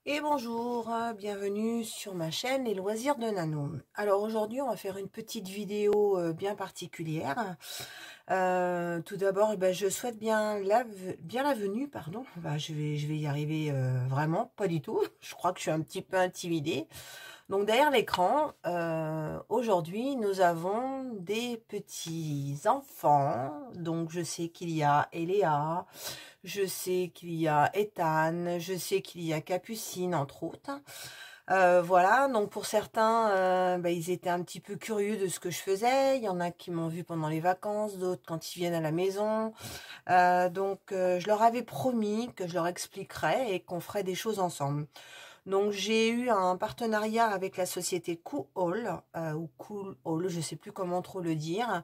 Et bonjour, bienvenue sur ma chaîne Les Loisirs de Nano. Alors aujourd'hui on va faire une petite vidéo bien particulière. Tout d'abord je souhaite bien la venue, pardon. Je vais y arriver vraiment, pas du tout. Je crois que je suis un petit peu intimidée. Donc derrière l'écran, aujourd'hui nous avons des petits enfants. Donc je sais qu'il y a Eléa, je sais qu'il y a Ethan, je sais qu'il y a Capucine entre autres. Voilà, donc pour certains, ils étaient un petit peu curieux de ce que je faisais. Il y en a qui m'ont vu pendant les vacances, d'autres quand ils viennent à la maison. Je leur avais promis que je leur expliquerais et qu'on ferait des choses ensemble. Donc j'ai eu un partenariat avec la société Cool Haul, ou Cool Haul, je sais plus comment trop le dire,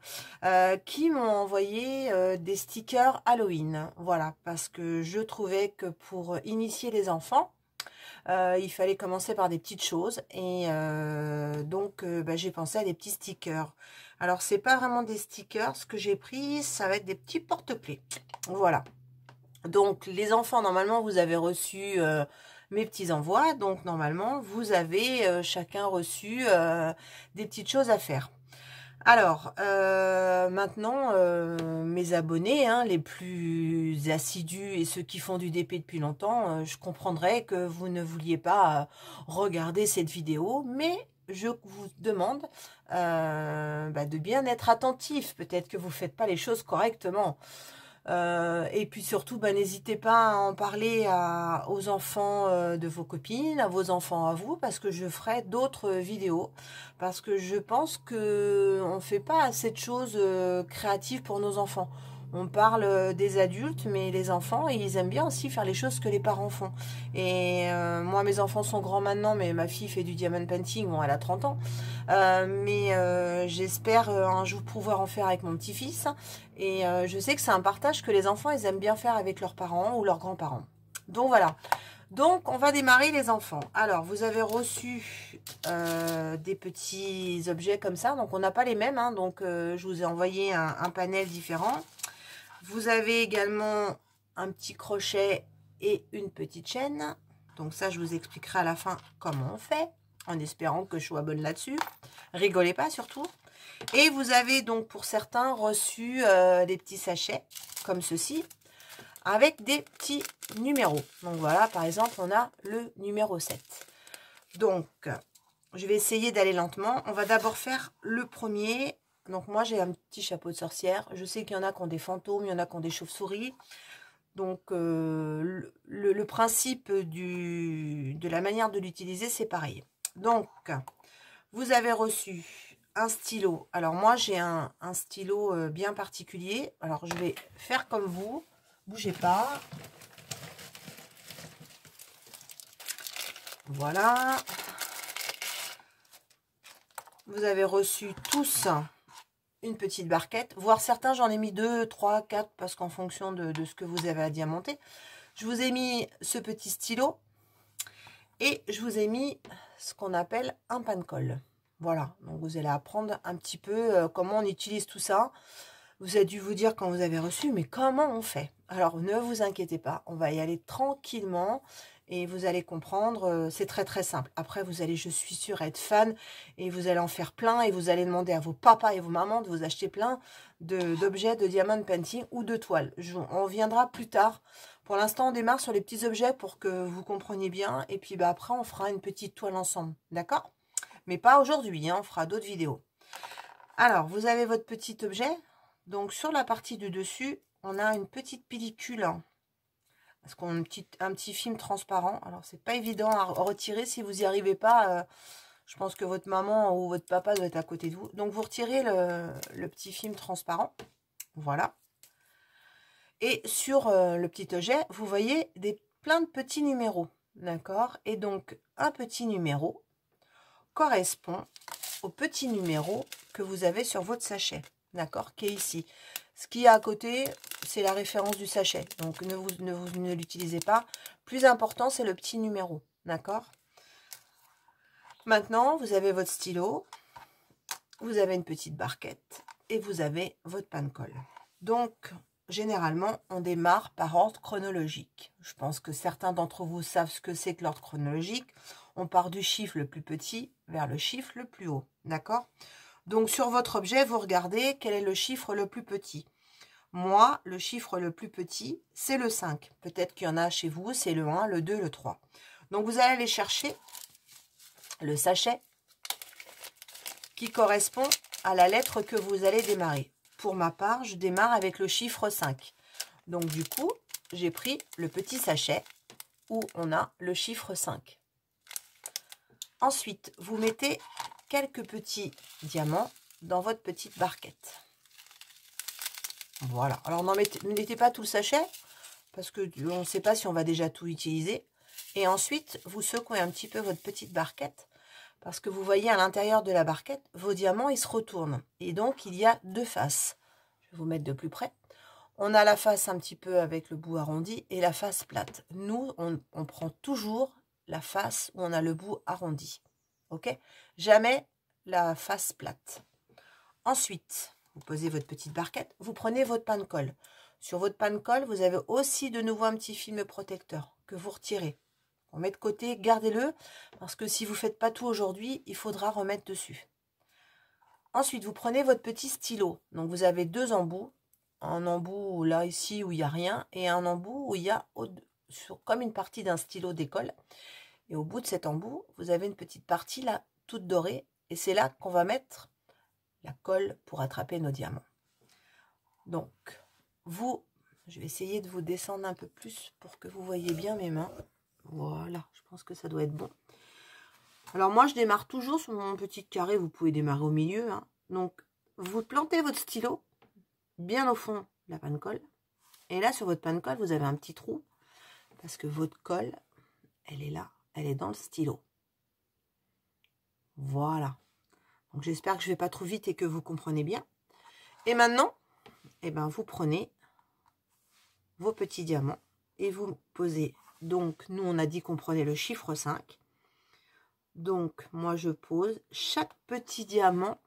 qui m'ont envoyé des stickers Halloween. Voilà, parce que je trouvais que pour initier les enfants, il fallait commencer par des petites choses et j'ai pensé à des petits stickers. Alors c'est pas vraiment des stickers, ce que j'ai pris, ça va être des petits porte-clés. Voilà. Donc les enfants, normalement, vous avez reçu mes petits envois. Donc normalement, vous avez chacun reçu des petites choses à faire. Alors, maintenant, mes abonnés, hein, les plus assidus et ceux qui font du DP depuis longtemps, je comprendrais que vous ne vouliez pas regarder cette vidéo, mais je vous demande de bien être attentif. Peut-être que vous ne faites pas les choses correctement. Et puis surtout, n'hésitez pas à en parler aux enfants de vos copines, à vos enfants à vous, parce que je ferai d'autres vidéos. Parce que je pense que on fait pas assez de choses créatives pour nos enfants. On parle des adultes, mais les enfants, ils aiment bien aussi faire les choses que les parents font. Et moi, mes enfants sont grands maintenant, mais ma fille fait du diamond painting, bon, elle a 30 ans. J'espère un jour pouvoir en faire avec mon petit-fils. Et je sais que c'est un partage que les enfants, ils aiment bien faire avec leurs parents ou leurs grands-parents. Donc voilà. Donc on va démarrer les enfants. Alors vous avez reçu des petits objets comme ça. Donc on n'a pas les mêmes. Hein, donc je vous ai envoyé un panel différent. Vous avez également un petit crochet et une petite chaîne. Donc ça, je vous expliquerai à la fin comment on fait, en espérant que je sois bonne là-dessus. Rigolez pas surtout. Et vous avez donc pour certains reçu des petits sachets comme ceci avec des petits numéros. Donc voilà, par exemple, on a le numéro 7. Donc, je vais essayer d'aller lentement. On va d'abord faire le premier. Donc moi, j'ai un petit chapeau de sorcière. Je sais qu'il y en a qui ont des fantômes, il y en a qui ont des chauves-souris. Donc, le principe de la manière de l'utiliser, c'est pareil. Donc, vous avez reçu un stylo. Alors moi, j'ai un stylo bien particulier. Alors, je vais faire comme vous. Bougez pas. Voilà. Vous avez reçu tous une petite barquette. Voire certains, j'en ai mis 2, 3, 4 parce qu'en fonction de ce que vous avez à diamanter. Je vous ai mis ce petit stylo. Et je vous ai mis ce qu'on appelle un pan-colle. Voilà, donc vous allez apprendre un petit peu comment on utilise tout ça. Vous avez dû vous dire quand vous avez reçu, mais comment on fait? Alors ne vous inquiétez pas, on va y aller tranquillement et vous allez comprendre, c'est très très simple. Après vous allez, je suis sûre, être fan et vous allez en faire plein et vous allez demander à vos papas et vos mamans de vous acheter plein d'objets de diamond painting ou de toiles. On reviendra plus tard. Pour l'instant, on démarre sur les petits objets pour que vous compreniez bien. Et puis après, on fera une petite toile ensemble. D'accord? Mais pas aujourd'hui, hein, on fera d'autres vidéos. Alors, vous avez votre petit objet. Donc, sur la partie du dessus, on a une petite pellicule. Parce qu'on a un petit film transparent. Alors, c'est pas évident à retirer. Si vous n'y arrivez pas, je pense que votre maman ou votre papa doit être à côté de vous. Donc, vous retirez le petit film transparent. Voilà. Et sur le petit objet, vous voyez plein de petits numéros. D'accord? Et donc, un petit numéro correspond au petit numéro que vous avez sur votre sachet. D'accord? Qui est ici. Ce qui est à côté, c'est la référence du sachet. Donc, ne l'utilisez pas. Plus important, c'est le petit numéro. D'accord? Maintenant, vous avez votre stylo. Vous avez une petite barquette. Et vous avez votre pan-colle. Donc, généralement, on démarre par ordre chronologique. Je pense que certains d'entre vous savent ce que c'est que l'ordre chronologique. On part du chiffre le plus petit vers le chiffre le plus haut. D'accord? Donc, sur votre objet, vous regardez quel est le chiffre le plus petit. Moi, le chiffre le plus petit, c'est le 5. Peut-être qu'il y en a chez vous, c'est le 1, le 2, le 3. Donc, vous allez aller chercher le sachet qui correspond à la lettre que vous allez démarrer. Pour ma part, je démarre avec le chiffre 5. Donc, du coup, j'ai pris le petit sachet où on a le chiffre 5. Ensuite, vous mettez quelques petits diamants dans votre petite barquette. Voilà. Alors, ne mettez pas tout le sachet parce que on ne sait pas si on va déjà tout utiliser. Et ensuite, vous secouez un petit peu votre petite barquette parce que vous voyez à l'intérieur de la barquette, vos diamants, ils se retournent. Et donc, il y a deux faces. Je vais vous mettre de plus près. On a la face un petit peu avec le bout arrondi et la face plate. Nous, on prend toujours la face où on a le bout arrondi. Ok? Jamais la face plate. Ensuite, vous posez votre petite barquette. Vous prenez votre pain de colle. Sur votre pain de colle, vous avez aussi de nouveau un petit film protecteur que vous retirez. On met de côté, gardez-le, parce que si vous ne faites pas tout aujourd'hui, il faudra remettre dessus. Ensuite, vous prenez votre petit stylo. Donc, vous avez deux embouts. Un embout là, ici, où il n'y a rien, et un embout où il y a comme une partie d'un stylo d'école. Et au bout de cet embout, vous avez une petite partie là, toute dorée, et c'est là qu'on va mettre la colle pour attraper nos diamants. Donc, je vais essayer de vous descendre un peu plus pour que vous voyez bien mes mains. Voilà, je pense que ça doit être bon. Alors moi, je démarre toujours sur mon petit carré. Vous pouvez démarrer au milieu. Hein. Donc, vous plantez votre stylo bien au fond de la panne colle. Et là, sur votre panne colle, vous avez un petit trou. Parce que votre colle, elle est là. Elle est dans le stylo. Voilà. Donc, j'espère que je ne vais pas trop vite et que vous comprenez bien. Et maintenant, eh ben, vous prenez vos petits diamants et vous posez. Donc, nous, on a dit qu'on prenait le chiffre 5. Donc, moi, je pose chaque petit diamant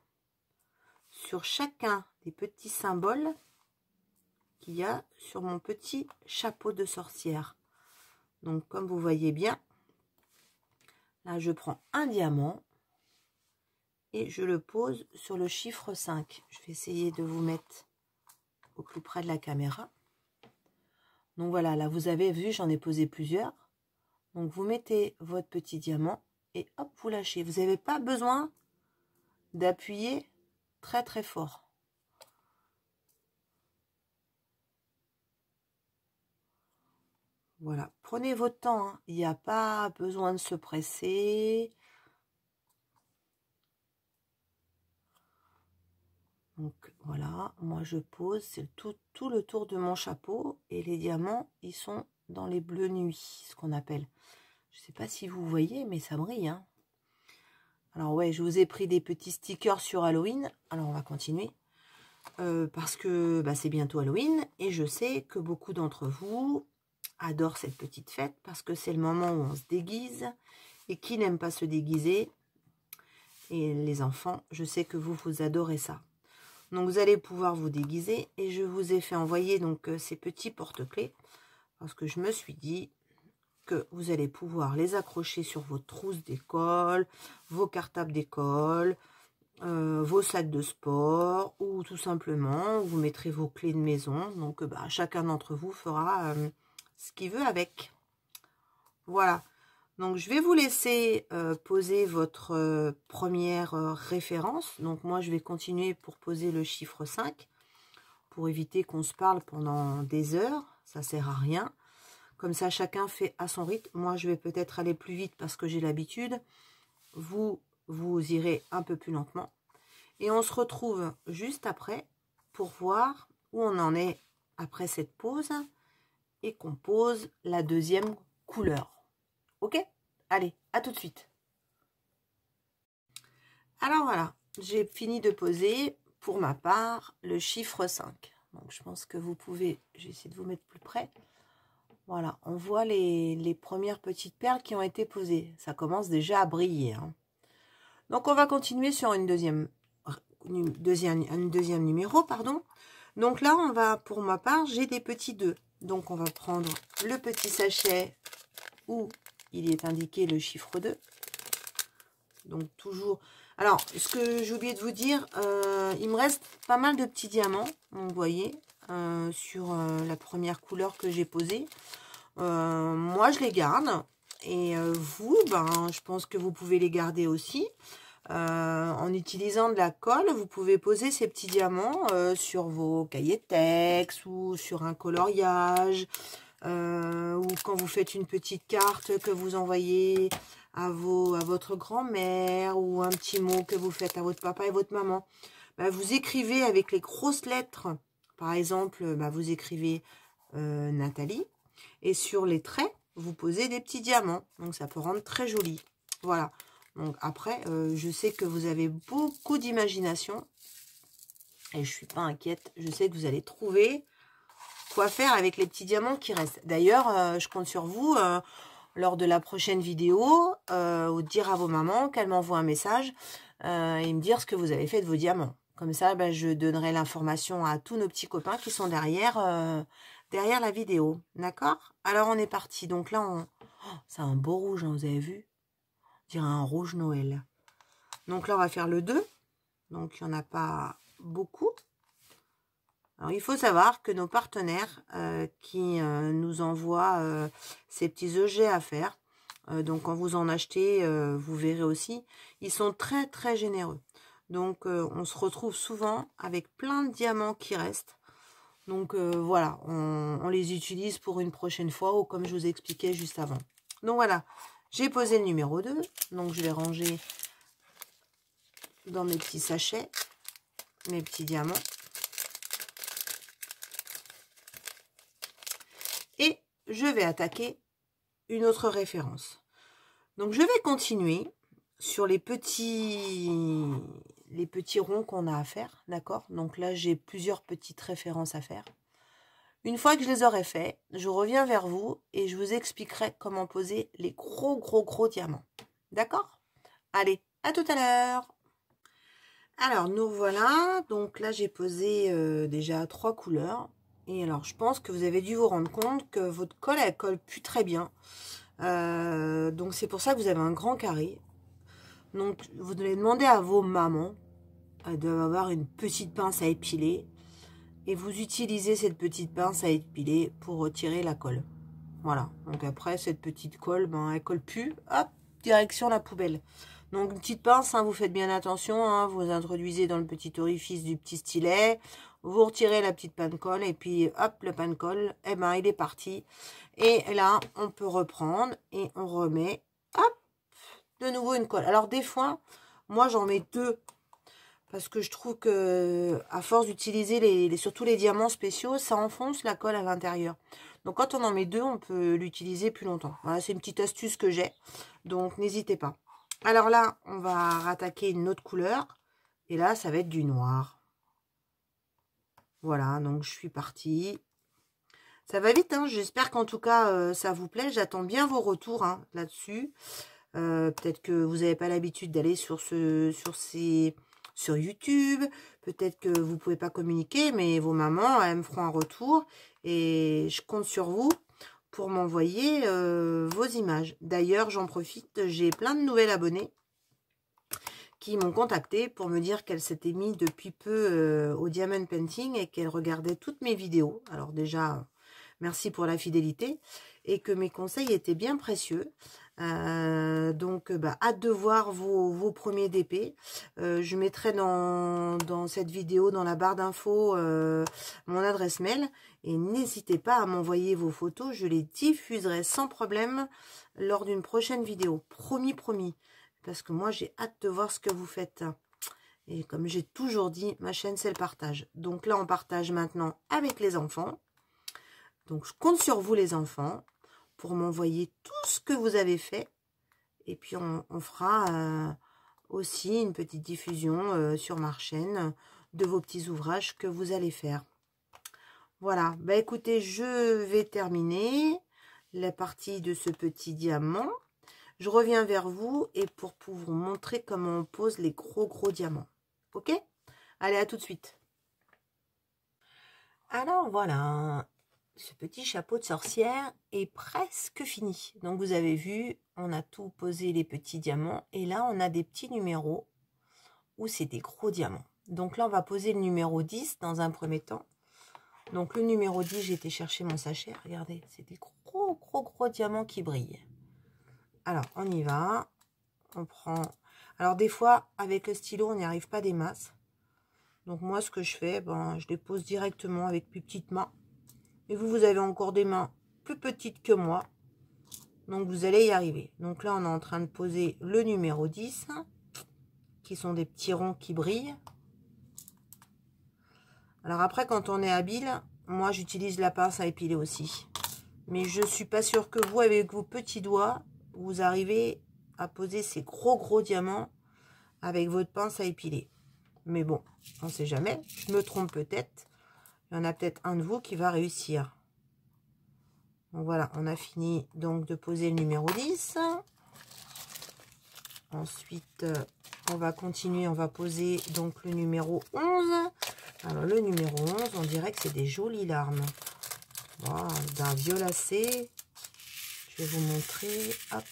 sur chacun des petits symboles qu'il y a sur mon petit chapeau de sorcière. Donc, comme vous voyez bien, là, je prends un diamant et je le pose sur le chiffre 5. Je vais essayer de vous mettre au plus près de la caméra. Donc, voilà, là, vous avez vu, j'en ai posé plusieurs. Donc, vous mettez votre petit diamant et hop, vous lâchez. Vous n'avez pas besoin d'appuyer très, très fort. Voilà, prenez votre temps, hein. Il n'y a pas besoin de se presser. Donc voilà, moi je pose, c'est tout le tour de mon chapeau et les diamants, ils sont dans les bleus nuit, ce qu'on appelle. Je ne sais pas si vous voyez, mais ça brille. Hein. Alors ouais, je vous ai pris des petits stickers sur Halloween. Alors on va continuer. Parce que bah, c'est bientôt Halloween et je sais que beaucoup d'entre vous adorent cette petite fête parce que c'est le moment où on se déguise et qui n'aime pas se déguiser. Et les enfants, je sais que vous adorez ça. Donc vous allez pouvoir vous déguiser et je vous ai fait envoyer donc ces petits porte-clés parce que je me suis dit que vous allez pouvoir les accrocher sur vos trousses d'école, vos cartables d'école, vos sacs de sport ou tout simplement vous mettrez vos clés de maison. Donc bah, chacun d'entre vous fera ce qu'il veut avec. Voilà. Donc je vais vous laisser poser votre première référence. Donc moi je vais continuer pour poser le chiffre 5 pour éviter qu'on se parle pendant des heures. Ça sert à rien. Comme ça chacun fait à son rythme. Moi je vais peut-être aller plus vite parce que j'ai l'habitude. Vous irez un peu plus lentement. Et on se retrouve juste après pour voir où on en est après cette pause et qu'on pose la deuxième couleur. Ok? Allez, à tout de suite. Alors voilà, j'ai fini de poser pour ma part le chiffre 5. Donc je pense que vous pouvez, je vais essayer de vous mettre plus près. Voilà, on voit les premières petites perles qui ont été posées. Ça commence déjà à briller. Hein. Donc on va continuer sur un deuxième numéro, pardon. Donc là, on va, pour ma part, j'ai des petits 2. Donc on va prendre le petit sachet où il est indiqué le chiffre 2. Donc toujours... Alors, ce que j'ai oublié de vous dire, il me reste pas mal de petits diamants, donc vous voyez, sur la première couleur que j'ai posée. Moi, je les garde. Et vous, ben, je pense que vous pouvez les garder aussi. En utilisant de la colle, vous pouvez poser ces petits diamants sur vos cahiers de texte ou sur un coloriage. Ou quand vous faites une petite carte que vous envoyez à votre grand-mère, ou un petit mot que vous faites à votre papa et votre maman. Bah, vous écrivez avec les grosses lettres. Par exemple, bah, vous écrivez Nathalie. Et sur les traits, vous posez des petits diamants. Donc, ça peut rendre très joli. Voilà. Donc, après, je sais que vous avez beaucoup d'imagination. Et je suis pas inquiète. Je sais que vous allez trouver quoi faire avec les petits diamants qui restent. D'ailleurs, je compte sur vous lors de la prochaine vidéo, ou dire à vos mamans qu'elles m'envoient un message et me dire ce que vous avez fait de vos diamants. Comme ça, ben, je donnerai l'information à tous nos petits copains qui sont derrière la vidéo. D'accord? Alors, on est parti. Donc là, oh, c'est un beau rouge, hein, vous avez vu? On dirait un rouge Noël. Donc là, on va faire le 2. Donc, il n'y en a pas beaucoup. Alors, il faut savoir que nos partenaires qui nous envoient ces petits objets à faire, donc quand vous en achetez, vous verrez aussi, ils sont très très généreux. Donc, on se retrouve souvent avec plein de diamants qui restent. Donc, voilà, on les utilise pour une prochaine fois ou comme je vous expliquais juste avant. Donc, voilà, j'ai posé le numéro 2. Donc, je vais ranger dans mes petits sachets, mes petits diamants. Et je vais attaquer une autre référence. Donc, je vais continuer sur les petits ronds qu'on a à faire, d'accord? Donc là, j'ai plusieurs petites références à faire. Une fois que je les aurai fait, je reviens vers vous et je vous expliquerai comment poser les gros diamants. D'accord? Allez, à tout à l'heure! Alors, nous voilà. Donc là, j'ai posé déjà 3 couleurs. Et alors, je pense que vous avez dû vous rendre compte que votre colle, elle colle plus très bien. Donc, c'est pour ça que vous avez un grand carré. Donc, vous devez demander à vos mamans d'avoir une petite pince à épiler. Et vous utilisez cette petite pince à épiler pour retirer la colle. Voilà. Donc, après, cette petite colle, ben, elle colle plus. Hop, direction la poubelle. Donc, une petite pince, hein, vous faites bien attention. Hein, vous introduisez dans le petit orifice du petit stylet. Vous retirez la petite panne colle. Et puis, hop, le panne colle, eh ben, il est parti. Et là, on peut reprendre. Et on remet, hop, de nouveau une colle. Alors, des fois, moi, j'en mets 2. Parce que je trouve que, à force d'utiliser surtout les diamants spéciaux, ça enfonce la colle à l'intérieur. Donc, quand on en met 2, on peut l'utiliser plus longtemps. Voilà, c'est une petite astuce que j'ai. Donc, n'hésitez pas. Alors là, on va rattaquer une autre couleur. Et là, ça va être du noir. Voilà, donc je suis partie. Ça va vite, hein. J'espère qu'en tout cas, ça vous plaît. J'attends bien vos retours hein, là-dessus. Peut-être que vous n'avez pas l'habitude d'aller sur YouTube. Peut-être que vous ne pouvez pas communiquer, mais vos mamans, elles me feront un retour. Et je compte sur vous pour m'envoyer vos images. D'ailleurs, j'en profite, j'ai plein de nouvelles abonnées qui m'ont contacté pour me dire qu'elles s'étaient mis depuis peu au Diamond Painting et qu'elles regardaient toutes mes vidéos. Alors déjà, merci pour la fidélité et que mes conseils étaient bien précieux. Donc, bah, hâte de voir vos premiers DP. Je mettrai dans cette vidéo, dans la barre d'infos, mon adresse mail. Et n'hésitez pas à m'envoyer vos photos. Je les diffuserai sans problème lors d'une prochaine vidéo. Promis, promis. Parce que moi, j'ai hâte de voir ce que vous faites. Et comme j'ai toujours dit, ma chaîne, c'est le partage. Donc là, on partage maintenant avec les enfants. Donc, je compte sur vous, les enfants, pour m'envoyer tout ce que vous avez fait. Et puis, on fera aussi une petite diffusion sur ma chaîne de vos petits ouvrages que vous allez faire. Voilà. Bah, écoutez, je vais terminer la partie de ce petit diamant. Je reviens vers vous et pour vous montrer comment on pose les gros diamants. Ok? Allez, à tout de suite. Alors voilà, ce petit chapeau de sorcière est presque fini. Donc vous avez vu, on a tout posé les petits diamants. Et là, on a des petits numéros où c'est des gros diamants. Donc là, on va poser le numéro 10 dans un premier temps. Donc le numéro 10, j'ai été chercher mon sachet. Regardez, c'est des gros diamants qui brillent. Alors, on y va. On prend... Alors des fois, avec le stylo, on n'y arrive pas des masses. Donc moi, ce que je fais, ben, je les pose directement avec mes petites mains. Et vous, vous avez encore des mains plus petites que moi. Donc vous allez y arriver. Donc là, on est en train de poser le numéro 10, qui sont des petits ronds qui brillent. Alors après, quand on est habile, moi, j'utilise la pince à épiler aussi. Mais je ne suis pas sûre que vous, avec vos petits doigts, vous arrivez à poser ces gros diamants avec votre pince à épiler. Mais bon, on ne sait jamais. Je me trompe peut-être. Il y en a peut-être un de vous qui va réussir. Donc voilà, on a fini donc de poser le numéro 10. Ensuite, on va continuer, on va poser donc le numéro 11. Alors le numéro 11, on dirait que c'est des jolies larmes. Wow, d'un violacé. Je vais vous montrer. Hop.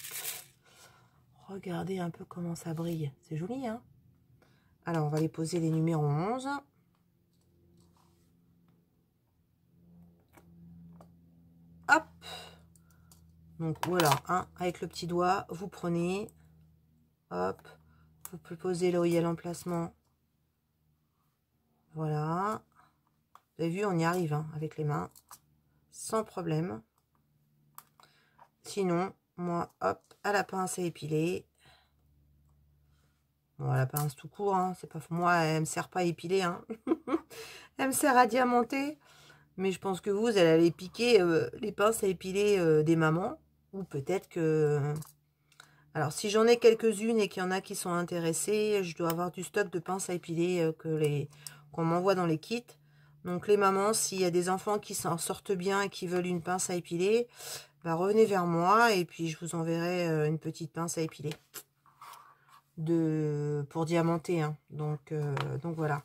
Regardez un peu comment ça brille. C'est joli, hein? Alors, on va les poser les numéros 11. Hop. Donc, voilà. Hein, avec le petit doigt, vous prenez. Hop. Vous pouvez poser là où il y a l'emplacement. Voilà. Vous avez vu, on y arrive hein, avec les mains. Sans problème. Sinon, moi, hop, à la pince à épiler. Bon, la pince tout court, hein, c'est pas moi, elle me sert pas à épiler. Hein. Elle me sert à diamanter. Mais je pense que vous allez piquer les pinces à épiler des mamans. Ou peut-être que... Alors, si j'en ai quelques-unes et qu'il y en a qui sont intéressées, je dois avoir du stock de pinces à épiler qu'on m'envoie dans les kits. Donc, les mamans, s'il y a des enfants qui s'en sortent bien et qui veulent une pince à épiler, bah, revenez vers moi et puis je vous enverrai une petite pince à épiler. Pour diamanter. Hein. Donc voilà.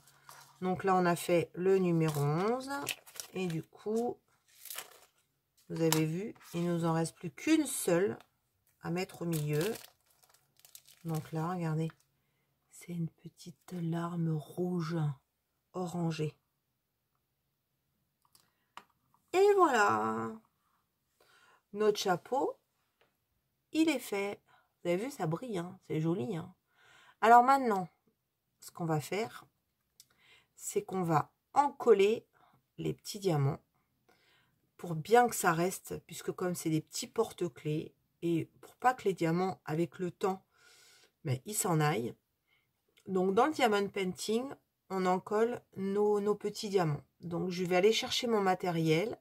Donc là, on a fait le numéro 11. Et du coup, vous avez vu, il nous en reste plus qu'une seule à mettre au milieu. Donc là, regardez. C'est une petite larme rouge orangée. Et voilà. Notre chapeau, il est fait. Vous avez vu, ça brille. Hein, c'est joli. Hein. Alors maintenant, ce qu'on va faire, c'est qu'on va encoller les petits diamants pour bien que ça reste, puisque comme c'est des petits porte-clés, et pour pas que les diamants, avec le temps, mais ils s'en aillent. Donc dans le diamond painting, on encolle nos petits diamants. Donc je vais aller chercher mon matériel,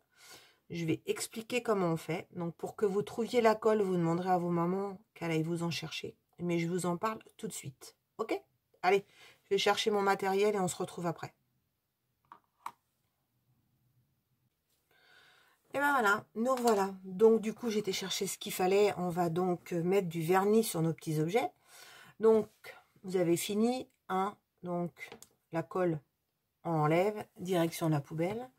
je vais expliquer comment on fait. Donc pour que vous trouviez la colle, vous demanderez à vos mamans qu'elle aille vous en chercher. Mais je vous en parle tout de suite. Ok? Allez, je vais chercher mon matériel et on se retrouve après. Et ben voilà, nous voilà. Donc du coup, j'ai été chercher ce qu'il fallait. On va donc mettre du vernis sur nos petits objets. Donc, vous avez fini. Hein, donc, la colle, on enlève. Direction la poubelle.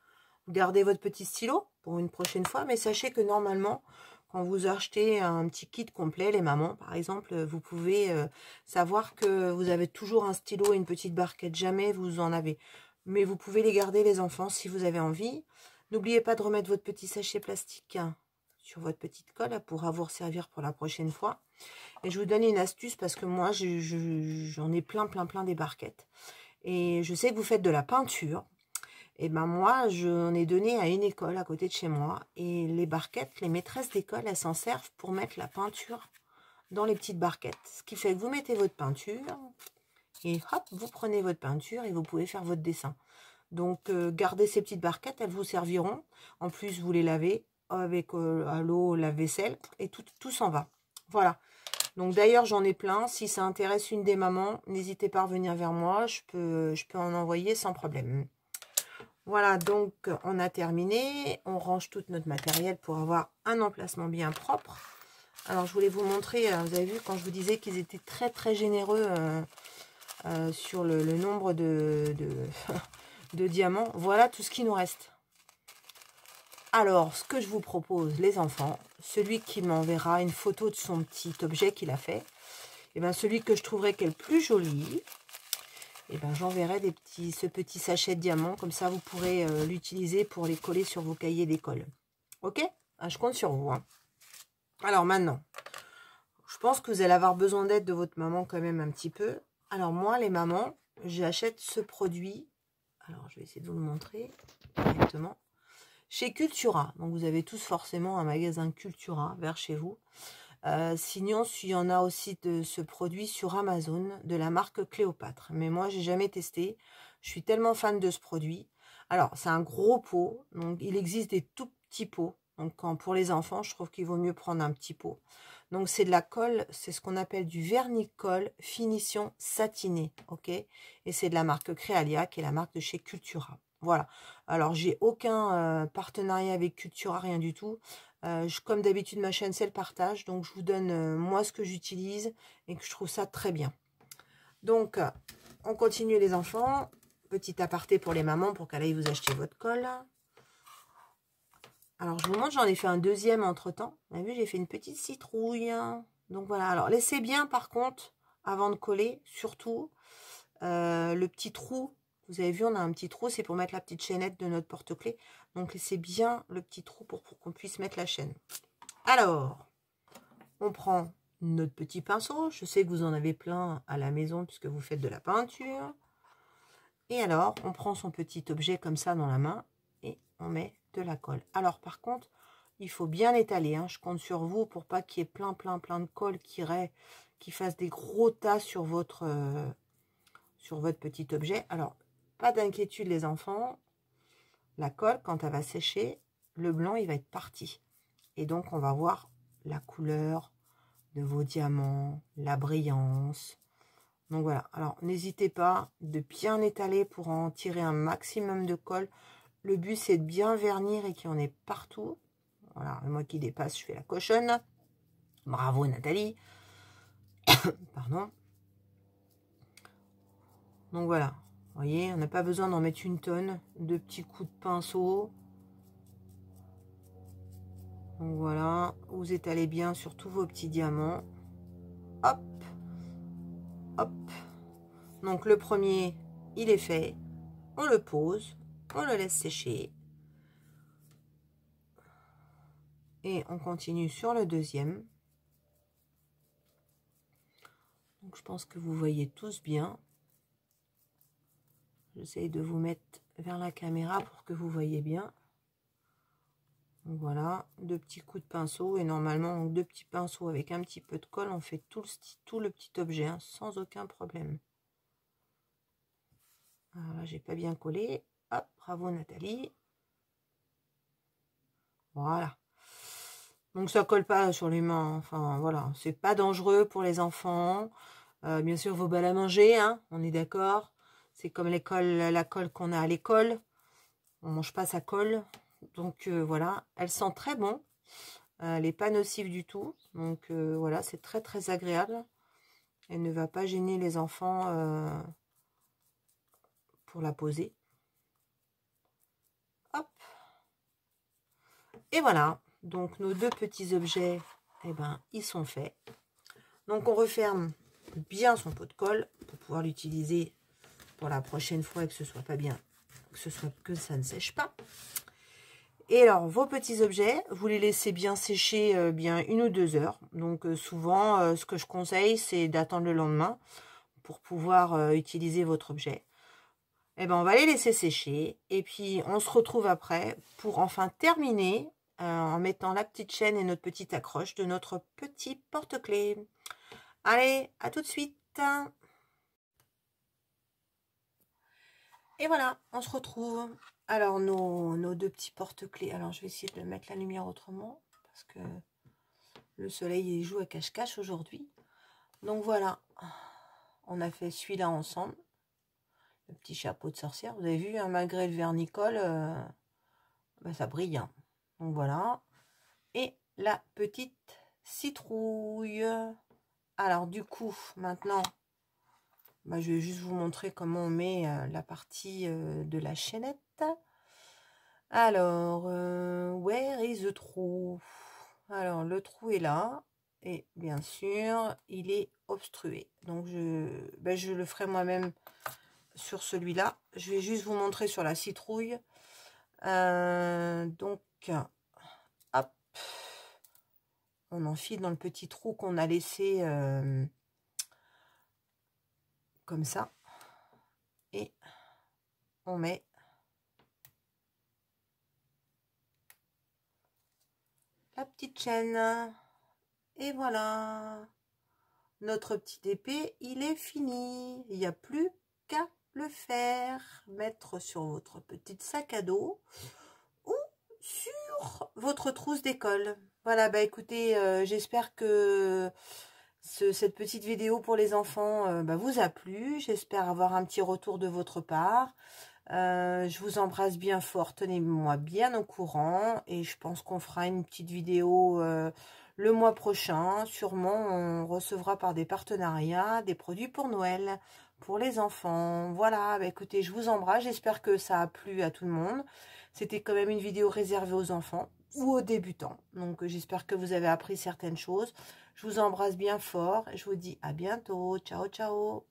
Vous gardez votre petit stylo pour une prochaine fois. Mais sachez que normalement, quand vous achetez un petit kit complet, les mamans par exemple, vous pouvez savoir que vous avez toujours un stylo et une petite barquette. Jamais vous en avez. Mais vous pouvez les garder, les enfants, si vous avez envie. N'oubliez pas de remettre votre petit sachet plastique sur votre petite colle pour vous servir pour la prochaine fois. Et je vous donne une astuce parce que moi, j'en ai plein des barquettes. Et je sais que vous faites de la peinture. Et ben moi, j'en ai donné à une école à côté de chez moi. Et les barquettes, les maîtresses d'école, elles s'en servent pour mettre la peinture dans les petites barquettes. Ce qui fait que vous mettez votre peinture et hop, vous prenez votre peinture et vous pouvez faire votre dessin. Donc, gardez ces petites barquettes, elles vous serviront. En plus, vous les lavez avec à l'eau, lave-vaisselle et tout s'en va. Voilà. Donc, d'ailleurs, j'en ai plein. Si ça intéresse une des mamans, n'hésitez pas à revenir vers moi. Je peux en envoyer sans problème. Voilà, donc, on a terminé. On range tout notre matériel pour avoir un emplacement bien propre. Alors, je voulais vous montrer, vous avez vu, quand je vous disais qu'ils étaient très généreux sur le nombre de diamants. Voilà tout ce qui nous reste. Alors, ce que je vous propose, les enfants, celui qui m'enverra une photo de son petit objet qu'il a fait, et bien celui que je trouverai qui est le plus joli, et ben j'enverrai ce petit sachet de diamants, comme ça vous pourrez l'utiliser pour les coller sur vos cahiers d'école. Ok? Ah, je compte sur vous. Hein. Alors maintenant, je pense que vous allez avoir besoin d'aide de votre maman quand même un petit peu. Alors moi, les mamans, j'achète ce produit. Alors je vais essayer de vous le montrer directement. Chez Cultura. Donc vous avez tous forcément un magasin Cultura vers chez vous. Sinon, il y en a aussi de ce produit sur Amazon de la marque Cléopâtre. Mais moi, j'ai jamais testé. Je suis tellement fan de ce produit. Alors, c'est un gros pot. Donc, il existe des tout petits pots. Donc, pour les enfants, je trouve qu'il vaut mieux prendre un petit pot. Donc, c'est de la colle. C'est ce qu'on appelle du vernis-colle finition satinée. Ok. Et c'est de la marque Créalia, qui est la marque de chez Cultura. Voilà. Alors, j'ai aucun partenariat avec Cultura, rien du tout. Comme d'habitude, ma chaîne, c'est le partage. Donc, je vous donne moi ce que j'utilise et que je trouve ça très bien. Donc, on continue les enfants. Petit aparté pour les mamans pour qu'elle aille vous acheter votre colle. Alors, je vous montre, j'en ai fait un deuxième entre-temps. Vous avez vu, j'ai fait une petite citrouille. Donc, voilà. Alors, laissez bien, par contre, avant de coller, surtout, le petit trou. Vous avez vu, on a un petit trou, c'est pour mettre la petite chaînette de notre porte-clés. Donc, laissez bien le petit trou pour qu'on puisse mettre la chaîne. Alors, on prend notre petit pinceau. Je sais que vous en avez plein à la maison puisque vous faites de la peinture. Et alors, on prend son petit objet comme ça dans la main et on met de la colle. Alors, par contre, il faut bien étaler. Hein. Je compte sur vous pour pas qu'il y ait plein de colle qui fasse des gros tas sur votre petit objet. Alors, pas d'inquiétude les enfants. La colle, quand elle va sécher, le blanc, il va être parti. Et donc, on va voir la couleur de vos diamants, la brillance. Donc voilà, alors n'hésitez pas de bien étaler pour en tirer un maximum de colle. Le but c'est de bien vernir et qu'il y en ait partout. Voilà, moi qui dépasse, je fais la cochonne. Bravo Nathalie. Pardon. Donc voilà, vous voyez, on n'a pas besoin d'en mettre une tonne. De petits coups de pinceau. Donc voilà, vous étalez bien sur tous vos petits diamants. Hop, hop. Donc le premier, il est fait. On le pose, on le laisse sécher. Et on continue sur le deuxième. Donc je pense que vous voyez tous bien. J'essaye de vous mettre vers la caméra pour que vous voyez bien. Donc voilà, deux petits coups de pinceau. Et normalement, deux petits pinceaux avec un petit peu de colle, on fait tout le petit objet, hein, sans aucun problème. Alors là, j'ai pas bien collé. Hop, bravo Nathalie. Voilà. Donc ça colle pas sur les mains. Enfin voilà, c'est pas dangereux pour les enfants. Bien sûr, vos balles à manger, hein, on est d'accord. C'est comme la colle qu'on a à l'école. On mange pas sa colle. Donc voilà, elle sent très bon. Elle n'est pas nocive du tout. Donc voilà, c'est très agréable. Elle ne va pas gêner les enfants pour la poser. Hop. Et voilà. Donc nos deux petits objets, eh ben, ils sont faits. Donc on referme bien son pot de colle pour pouvoir l'utiliser pour la prochaine fois et que ce soit pas bien, que ça ne sèche pas. Et alors vos petits objets, vous les laissez bien sécher bien 1 ou 2 heures. Donc souvent ce que je conseille c'est d'attendre le lendemain pour pouvoir utiliser votre objet. Et ben on va les laisser sécher et puis on se retrouve après pour enfin terminer en mettant la petite chaîne et notre petite accroche de notre petit porte-clés. Allez, à tout de suite. Et voilà, on se retrouve. Alors, nos deux petits porte-clés. Alors, je vais essayer de mettre la lumière autrement. Parce que le soleil il joue à cache-cache aujourd'hui. Donc, voilà. On a fait celui-là ensemble. Le petit chapeau de sorcière. Vous avez vu, hein, malgré le vernicole, ça brille. Hein. Donc, voilà. Et la petite citrouille. Alors, du coup, maintenant... je vais juste vous montrer comment on met la partie de la chaînette. Alors, where is the trou? Alors, le trou est là. Et bien sûr, il est obstrué. Donc, je le ferai moi-même sur celui-là. Je vais juste vous montrer sur la citrouille. Donc, hop. On enfile dans le petit trou qu'on a laissé comme ça. Et on met la petite chaîne. Et voilà. Notre petit épée, il est fini. Il n'y a plus qu'à le faire. Mettre sur votre petit sac à dos ou sur votre trousse d'école. Voilà, bah écoutez, j'espère que cette petite vidéo pour les enfants vous a plu. J'espère avoir un petit retour de votre part. Je vous embrasse bien fort, tenez-moi bien au courant et je pense qu'on fera une petite vidéo le mois prochain. Sûrement, on recevra par des partenariats des produits pour Noël, pour les enfants. Voilà, bah écoutez, je vous embrasse, j'espère que ça a plu à tout le monde. C'était quand même une vidéo réservée aux enfants ou aux débutants. Donc, j'espère que vous avez appris certaines choses. Je vous embrasse bien fort et je vous dis à bientôt. Ciao, ciao!